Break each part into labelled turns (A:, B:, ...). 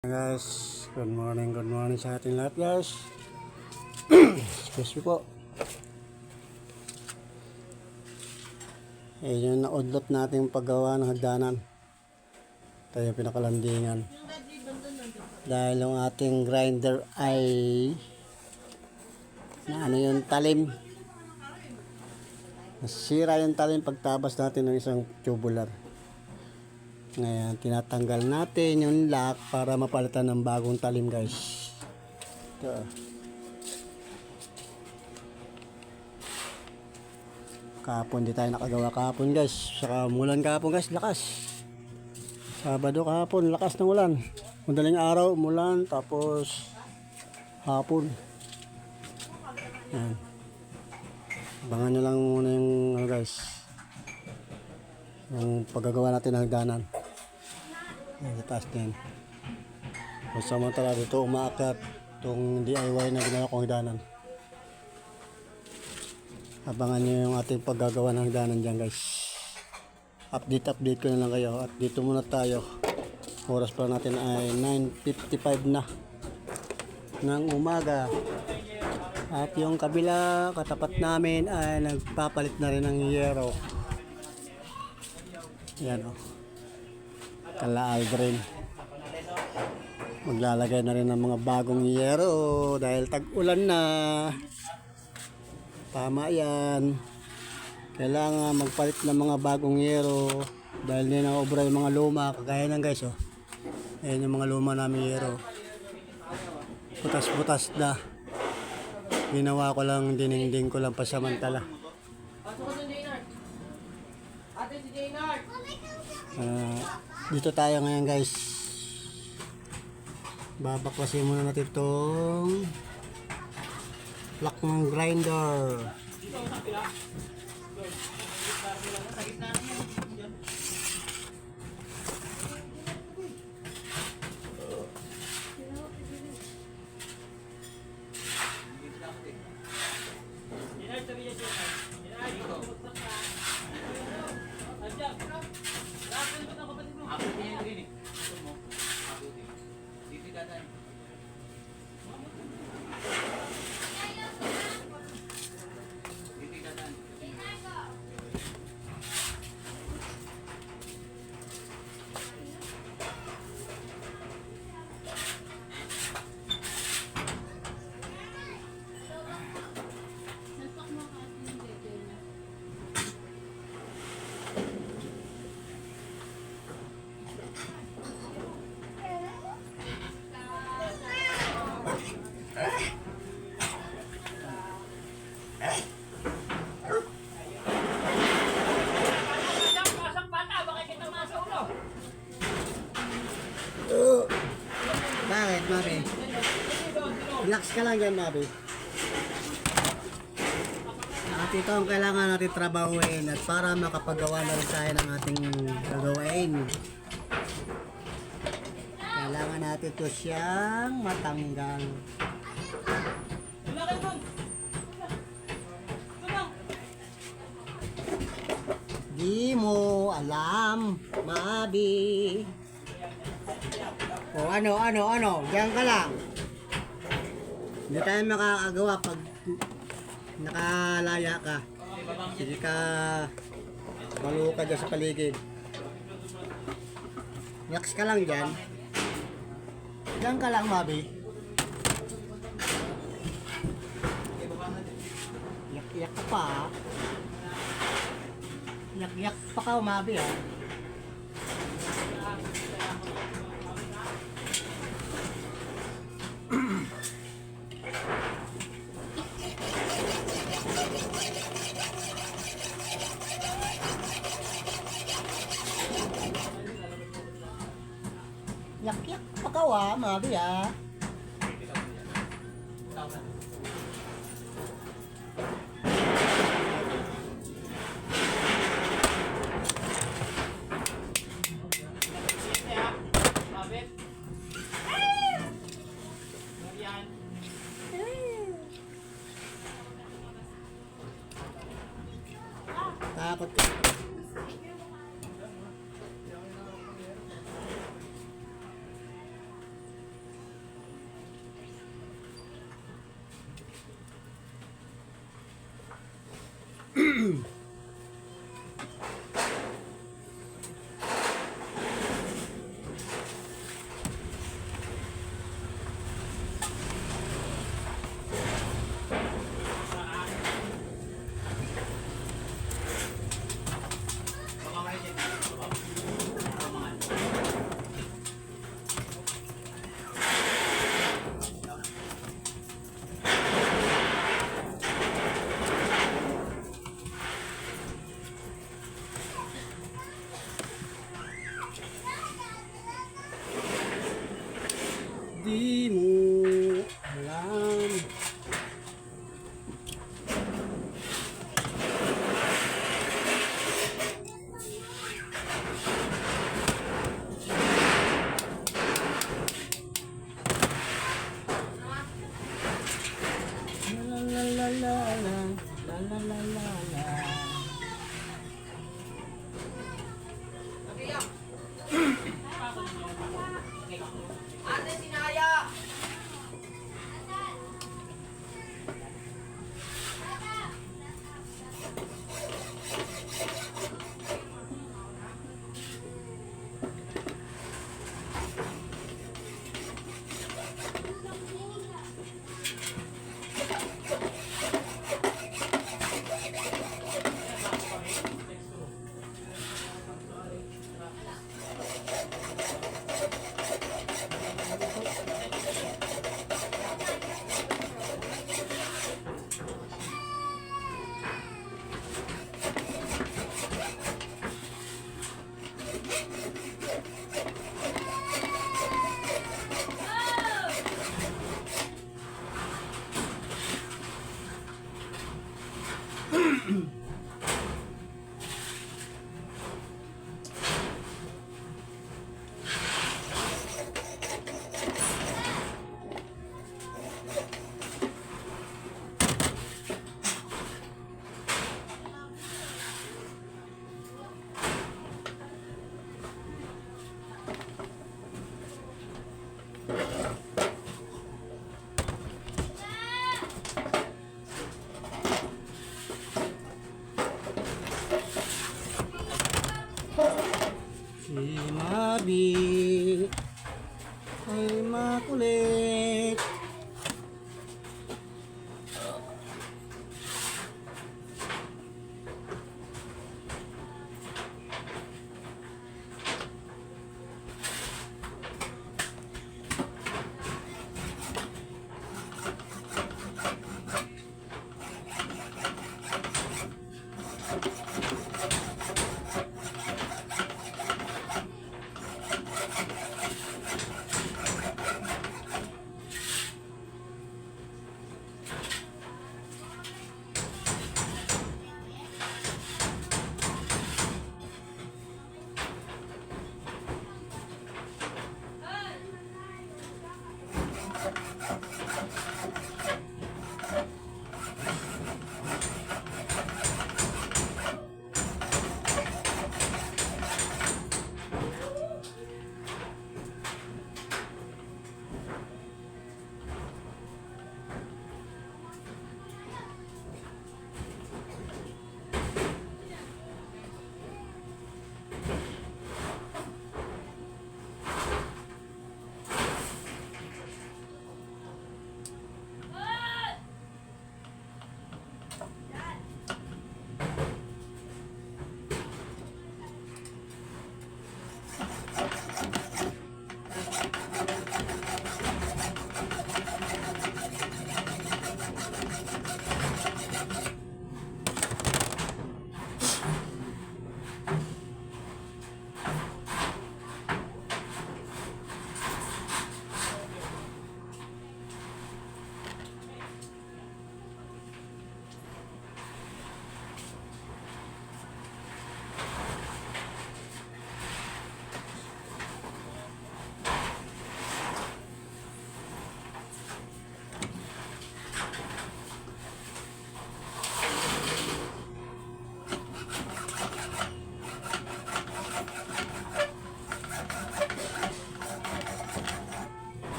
A: Guys, good morning sa ating lahat guys. Excuse me po. Ayun yung naudlot nating paggawa ng hagdanan. Tayo pinakalandingan. Dahil yung ating grinder ay yung talim. Nasira yung talim pagtabas natin ng isang tubular. Ngayon, tinatanggal natin yung lock para mapalitan ng bagong talim guys. Ito. Kahapon di tayo nakagawa kahapon guys. Saka mulan kahapon guys, lakas. Sabado kahapon, lakas ng ulan. Madaling araw, umulan, tapos hapon. Yan. Abangan nyo lang muna yung guys. Yung paggagawa natin ng hagdanan. Yan, sa taas din. Samantala dito umaakyat itong DIY na ginawa kong hagdanan. Abangan nyo yung ating paggagawa ng hagdanan dyan guys. Update ko na lang kayo. At dito muna tayo. Oras pa natin ay 9:55 na ng umaga. At yung kabila katapat namin ay nagpapalit na rin ng yero. Yan o. Kala Aldrin. Maglalagay na rin ng mga bagong yero dahil tag-ulan na. Tama yan. Kailangan magpalit ng mga bagong yero dahil hindi na obra yung mga luma. Kagaya ng guys o. Ayan yung mga luma namin yero. Butas-butas na. Ginawa ko lang, dininding ko lang pasamantala. Dito tayo ngayon guys. Babaklasin muna natin itong lock ng grinder. Bakit, Mabi? Relax ka lang dyan, Mabi. At ito ang kailangan natin trabahuin at para makapagawa na rin tayo ng ating gagawin. Kailangan natin ito siyang matanggal. Di mo alam, Mabi. O ano, diyan ka lang. Hindi tayo makakagawa pag nakalaya ka. Sige ka maluho ka dyan sa paligid. Relax ka lang dyan. Diyan ka lang, Mabi. Yak-yak ka pa. Yak-yak pa ka, Mabi ha. Yak-yak pa ka wa, Mabi ha. Takot ka. Di mo alam. La la la la la la la la la la.
B: Ate Sinaya!
A: Si Mabi ay makulit.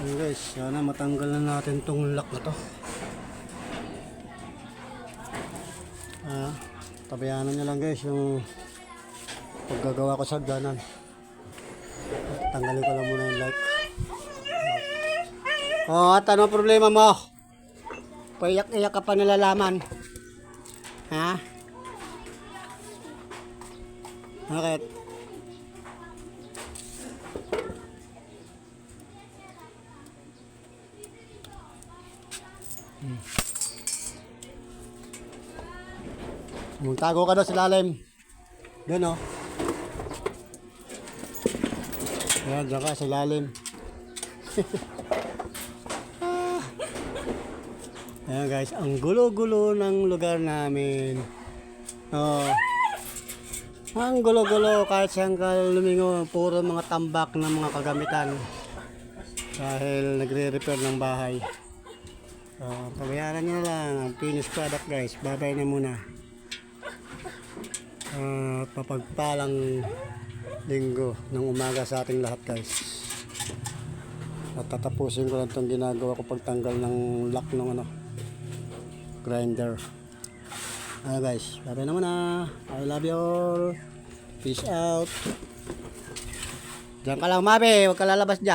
A: Ayan guys, sana matanggal na natin tong lock na to. Tabayanan nyo lang guys yung paggagawa ko sa hagdanan. Tanggalin ko lang muna yung light. Oh, at ano problema mo? Paiyak-iyak ka pa nilalaman. Ha? Bakit? Tago ka daw sa lalim. Doon oh. Ayan, dyan ka sa lalim. Ayan guys, ang gulo-gulo ng lugar namin. Oh. Ang gulo-gulo kahit saan ka lumingo, puro mga tambak ng mga kagamitan. Dahil nagre-repair ng bahay. Pabayaran nyo na lang ang finished product guys. Bye-bye na muna. Papagpalang linggo ng umaga sa ating lahat guys. At tatapusin ko lang itong ginagawa ko pagtanggal ng lock ng grinder. Guys, bye-bye na muna. I love you all. Peace out. Diyan ka lang, Mabe. Huwag ka lalabas dyan.